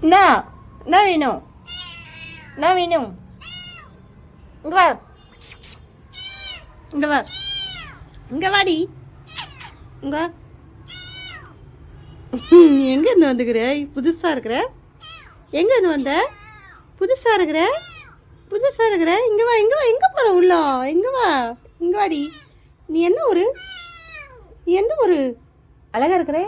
என்ன வேணும்? என்ன வேணும்? இங்க வா, இங்க வா, இங்க வாடி, இங்க வா. நீ எங்கேருந்து வந்துக்கிற? புதுசாக இருக்கிற? எங்கேருந்து வந்த? புதுசாக இருக்கிற, புதுசாக இருக்கிற. இங்கே வா, இங்கே வா. எங்கே போகிற உள்ளா? எங்கே வா, இங்கே வாடி. நீ என்ன ஊரு? நீ எந்த ஊரு? அழகா இருக்கிற.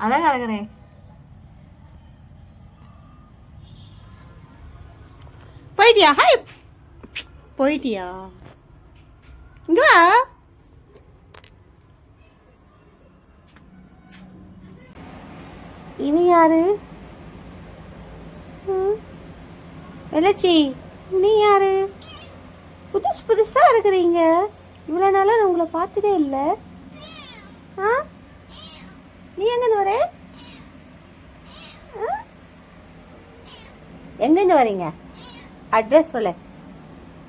அழகா இருக்கிறேன். போயிட்டியா? ஹாய், போயிட்டியா? இங்க வா. இவன் யாரு? எலச்சி, நீ யாரு? புதுசா இருக்கிறீங்க. இவ்வளோ நாளாக நான் உங்களை பார்த்ததே இல்லை. ஆ, நீ எங்கேருந்து வர? எங்கேருந்து வரீங்க? அட்ரஸ் சொல்லு.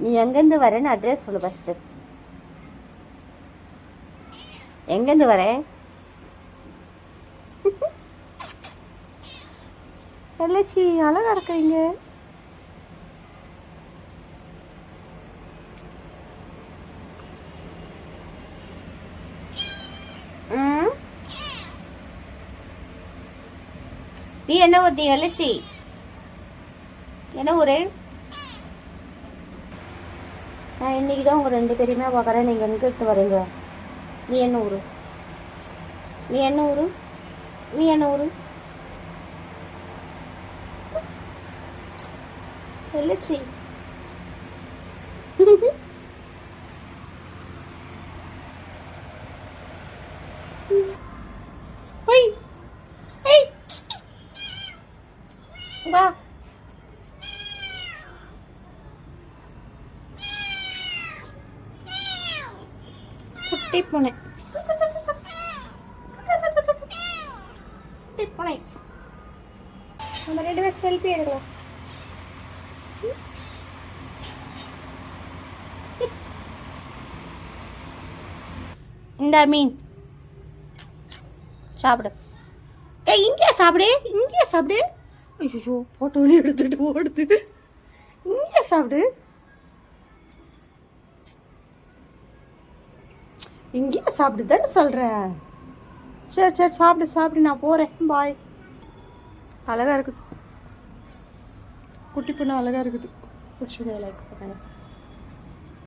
நீ எங்கேருந்து வரேன்னு அட்ரஸ் சொல்லு ஃபஸ்ட்டு. எங்கேருந்து வர? எல்லச்சி, அழகா இருக்கிறீங்க. நீ என்ன ஊர்? எல்லச்சி, என்ன ஊரு? நான் இன்னைக்கு தான் உங்கள் 2 பேரையுமே பார்க்குறேன். நீங்கள் எங்கே எடுத்து வரீங்க? நீ என்ன ஊரு? நீ என்ன ஊரு? நீ என்ன ஊரு? எல்லச்சி, ஒய், ஏய், வா. குட்டி பூனை, குட்டி பூனை. நம்ம 2 பேரும் செல்ஃபி எடுக்கலாம். இந்த மீன் சாப்பிடு. ஏய், இங்கே சாப்பிடு, இங்கே சாப்பிடு. ஐயோ, போட்டோவில் எடுத்துட்டு ஓடுது. இங்கே சாப்பிடு, இங்கே சாப்பிடுதான்னு சொல்கிறேன். சரி சரி, சாப்பிடு சாப்பிடு, நான் போகிறேன். பாய். அழகாக இருக்குது குட்டி பொண்ணு, அழகாக இருக்குது. பிடிச்சது லைக் பண்ணுங்க.